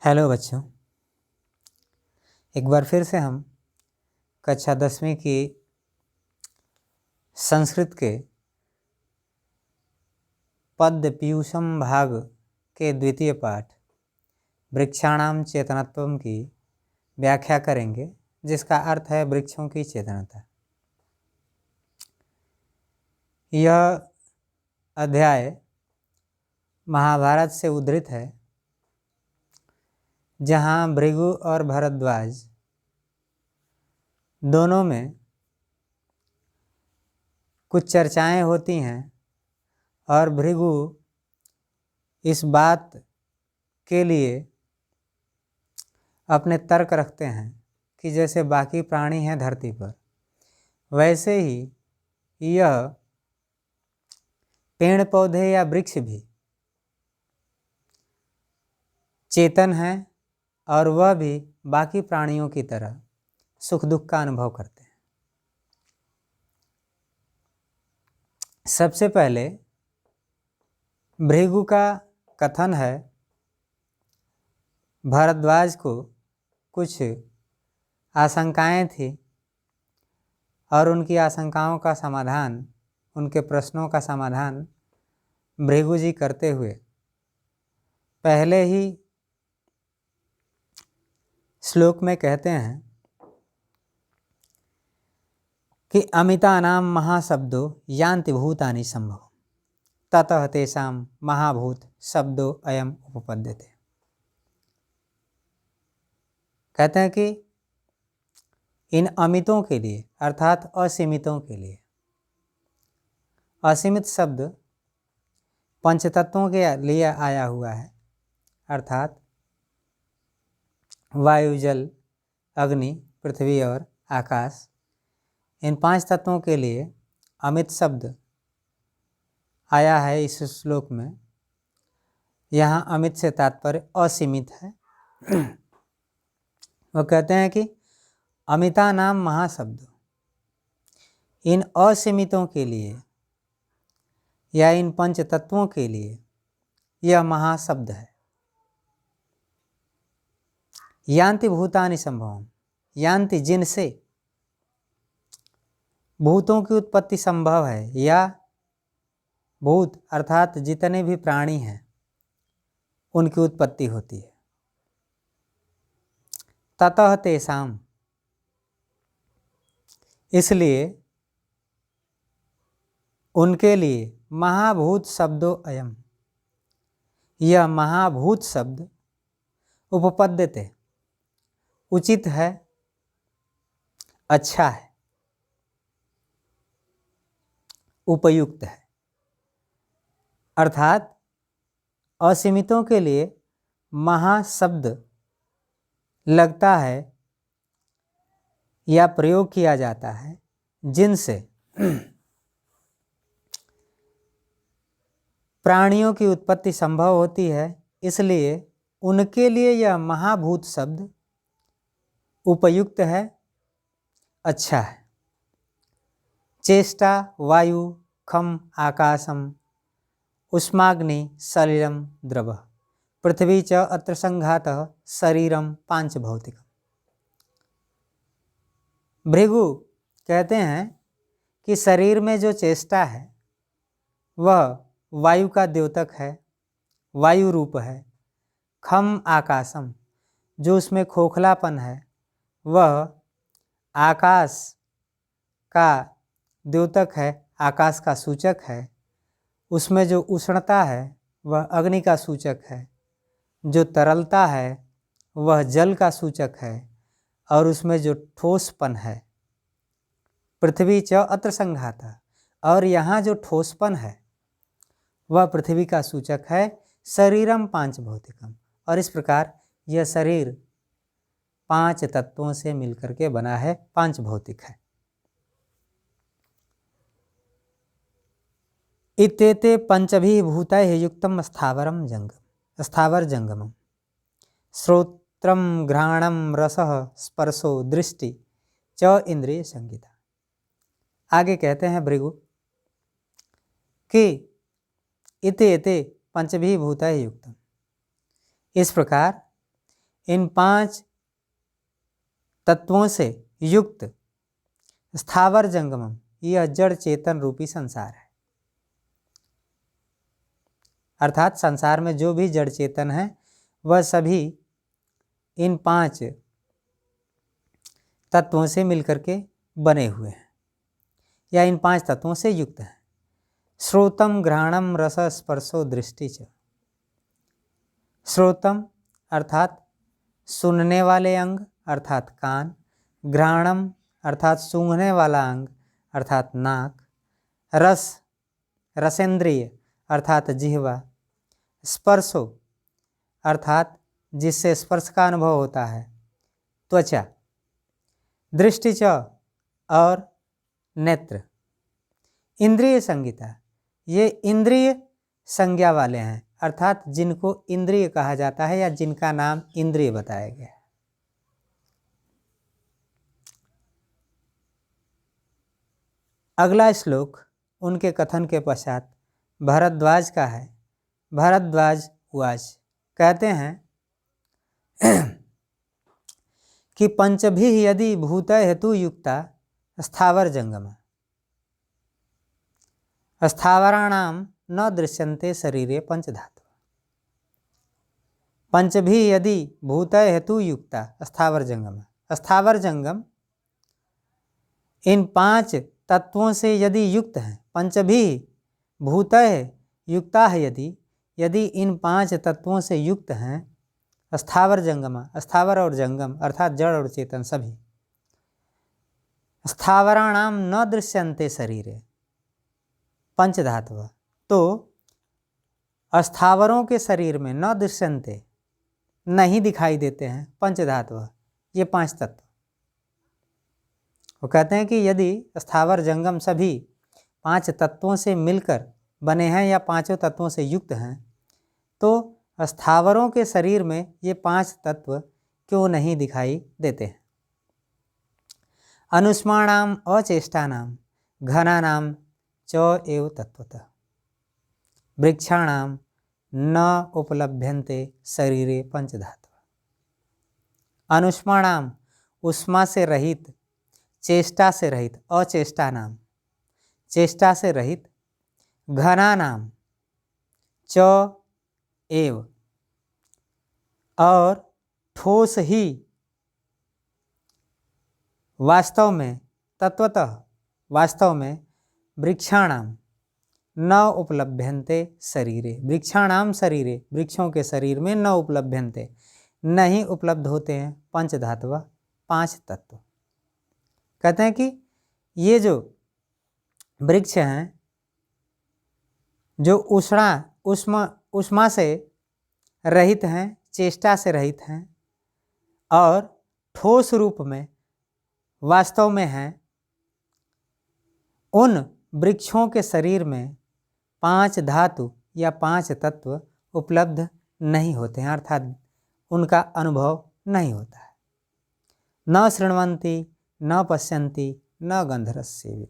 Hello बच्चों, एक बार फिर से हम कक्षा 10वीं की संस्कृत के पद्य पीयूषम भाग के द्वितीय पाठ वृक्षाणाम चेतनत्वम की व्याख्या करेंगे, जिसका अर्थ है वृक्षों की चेतनता। यह अध्याय महाभारत से उद्धृत है, जहाँ भृगु और भरद्वाज दोनों में कुछ चर्चाएं होती हैं और भृगु इस बात के लिए अपने तर्क रखते हैं कि जैसे बाकी प्राणी हैं धरती पर, वैसे ही यह पेड़ पौधे या वृक्ष भी चेतन हैं और वह भी बाकी प्राणियों की तरह सुख दुख का अनुभव करते हैं। सबसे पहले भृगु का कथन है, भरद्वाज को कुछ आशंकाएं थी और उनकी आशंकाओं का समाधान, उनके प्रश्नों का समाधान भृगु जी करते हुए पहले ही श्लोक में कहते हैं कि अमितानाम महाशब्दो यान्ति भूतानि संभव ततः तेषां महाभूत शब्दो अयम उपपद्यते। कहते हैं कि इन अमितों के लिए अर्थात असीमितों के लिए, असीमित शब्द पंचतत्वों के लिए आया हुआ है, अर्थात वायु, जल, अग्नि, पृथ्वी और आकाश, इन 5 तत्वों के लिए अमित शब्द आया है इस श्लोक में। यहाँ अमित से तात्पर्य असीमित है। वो कहते हैं कि अमिता नाम महाशब्द, इन असीमितों के लिए या इन पंच तत्वों के लिए यह महाशब्द है। यान्ति भूतानि संभवम, यान्ति जिनसे भूतों की उत्पत्ति संभव है, या भूत अर्थात जितने भी प्राणी हैं उनकी उत्पत्ति होती है। ततः तेषाम, इसलिए उनके लिए महाभूत शब्दो अयम, यह महाभूत शब्द उपपद्यते, उचित है, अच्छा है, उपयुक्त है। अर्थात असीमितों के लिए महाशब्द लगता है या प्रयोग किया जाता है जिनसे प्राणियों की उत्पत्ति संभव होती है, इसलिए उनके लिए यह महाभूत शब्द उपयुक्त है, अच्छा है। चेष्टा वायु खम आकाशम उष्माग्नि सलिलम द्रव पृथ्वी च अत्र संघातः शरीरम पांच भौतिकम। भृगु कहते हैं कि शरीर में जो चेष्टा है वह वायु का द्योतक है, वायु रूप है। खम आकाशम, जो उसमें खोखलापन है वह आकाश का द्योतक है, आकाश का सूचक है। उसमें जो उष्णता है वह अग्नि का सूचक है, जो तरलता है वह जल का सूचक है, और उसमें जो ठोसपन है, पृथ्वी च अत्र संघाता, और यहाँ जो ठोसपन है वह पृथ्वी का सूचक है। शरीरम पांच भौतिकम, और इस प्रकार यह शरीर 5 तत्वों से मिलकर के बना है, 5 भौतिक है। इत्येते पंचभिः भूतैः युक्तम स्थावरम जंगम, स्थावर जंगमम श्रोत्रम घ्राणम रसः स्पर्शो दृष्टि च इंद्रिय संगीता। आगे कहते हैं भृगु कि इत्येते पंचभिः भूतैः युक्तम, इस प्रकार इन 5 तत्वों से युक्त स्थावर जंगमम, यह जड़ चेतन रूपी संसार है। अर्थात संसार में जो भी जड़ चेतन है वह सभी इन 5 तत्वों से मिलकर के बने हुए हैं या इन 5 तत्वों से युक्त हैं। श्रोतम घ्राणम रस स्पर्शो दृष्टि च। श्रोतम अर्थात सुनने वाले अंग अर्थात कान, घ्राणम अर्थात सूंघने वाला अंग अर्थात नाक, रस रसेंद्रिय अर्थात जिह्वा, स्पर्शो अर्थात जिससे स्पर्श का अनुभव होता है त्वचा, दृष्टि च और नेत्र। इंद्रिय संगीता, ये इंद्रिय संज्ञा वाले हैं अर्थात जिनको इंद्रिय कहा जाता है या जिनका नाम इंद्रिय बताया गया है। अगला श्लोक उनके कथन के पश्चात भरद्वाज का है। भरद्वाज उवाच, कहते हैं कि पंचभिः यदि भूतय हेतु युक्ता स्थावर जंगम, स्थावराणाम न दृश्यन्ते शरीरे पंचधातु। पंचभिः यदि भूतय हेतु युक्ता स्थावर जंगम, स्थावर जंगम इन 5 तत्वों से यदि युक्त हैं, पंचभिः भूतय युक्ता है यदि इन 5 तत्वों से युक्त हैं, स्थावर जंगम, स्थावर और जंगम अर्थात जड़ और चेतन सभी, स्थावराणाम न दृश्यन्ते शरीरे पंचधातु, तो स्थावरों के शरीर में न दृश्यन्ते नहीं दिखाई देते हैं पंचधातु, ये 5 तत्व। वो कहते हैं कि यदि स्थावर जंगम सभी 5 तत्वों से मिलकर बने हैं या 5 तत्वों से युक्त हैं, तो स्थावरों के शरीर में ये 5 तत्व क्यों नहीं दिखाई देते हैं। अनुष्माणाम अचेष्टानाम घनानाम च एव तत्वतः वृक्षाणाम न उपलभ्यन्ते शरीरे पंचधातु। अनुष्माणाम उष्मा से रहित, चेष्टा से रहित, अचेष्टा नाम चेष्टा से रहित, घना नाम च एव और ठोस ही वास्तव में, तत्वतः वास्तव में, वृक्षाणाम न उपलभ्यन्ते शरीरे, वृक्षाणाम शरीरे वृक्षों के शरीर में न उपलभ्यन्ते नहीं उपलब्ध होते हैं पंचधातु 5 तत्व। कहते हैं कि ये जो वृक्ष हैं जो उष्मा से रहित हैं, चेष्टा से रहित हैं और ठोस रूप में वास्तव में हैं, उन वृक्षों के शरीर में 5 धातु या 5 तत्व उपलब्ध नहीं होते हैं अर्थात उनका अनुभव नहीं होता है। न शृण्वन्ति न पश्यन्ति न गन्धरस्य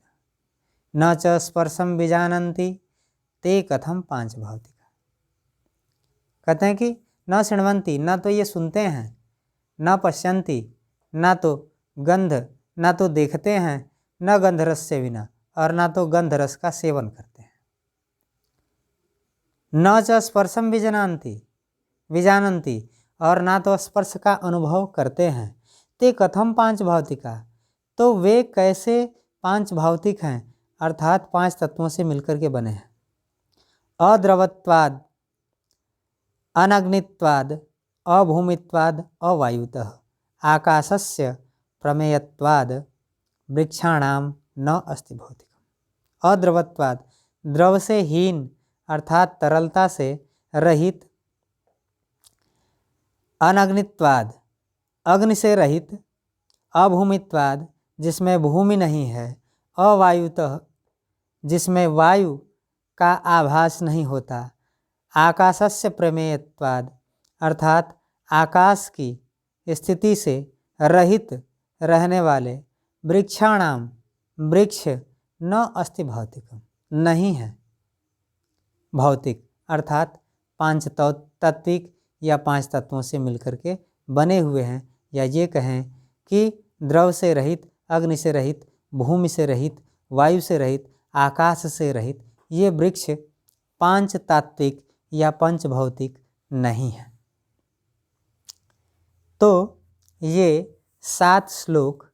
न च स्पर्शम विजानन्ति ते कथम 5 भौतिका। कहते हैं कि न शृण्वन्ति, न तो ये सुनते हैं, न पश्यन्ति, न तो गंध, न तो देखते हैं, न गंधरस्य विना और न तो गंधरस का सेवन करते हैं। न च स्पर्शम विजानन्ति और ना तो स्पर्श का अनुभव करते हैं। ते कथम 5 भौतिका, तो वे कैसे 5 भौतिक हैं अर्थात 5 तत्वों से मिलकर के बने हैं। अद्रवत्वाद, अनग्नित्वाद, अभूमित्वाद, अवायुतः, आकाशस्य प्रमेयत्वाद, वृक्षाणाम न अस्ति भौतिकम। अद्रवत्वाद, द्रव से हीन अर्थात तरलता से रहित, अनग्नित्वाद, अग्नि से रहित, अभूमित्वाद, जिसमें भूमि नहीं है, अवायुतः, जिसमें वायु का आभास नहीं होता, आकाशस्य प्रमेयत्वाद अर्थात आकाश की स्थिति से रहित रहने वाले, वृक्षाणाम, वृक्ष न अस्ति भौतिकम, नहीं है भौतिक अर्थात 5 तत्विक या 5 तत्वों से मिलकर के बने हुए हैं, या ये कहें कि द्रव से रहित, अग्नि से रहित, भूमि से रहित, वायु से रहित, आकाश से रहित, ये वृक्ष पांच तात्विक या पंच भौतिक नहीं है। तो ये 7 श्लोक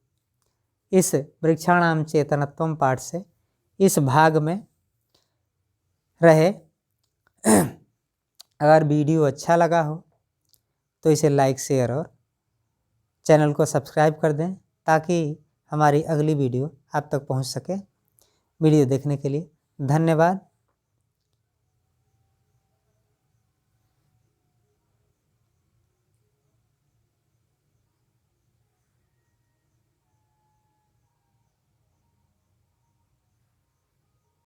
इस वृक्षाणाम चेतनत्वम पाठ से इस भाग में रहे। अगर वीडियो अच्छा लगा हो तो इसे लाइक, शेयर और चैनल को सब्सक्राइब कर दें, ताकि हमारी अगली वीडियो आप तक पहुंच सके। वीडियो देखने के लिए धन्यवाद।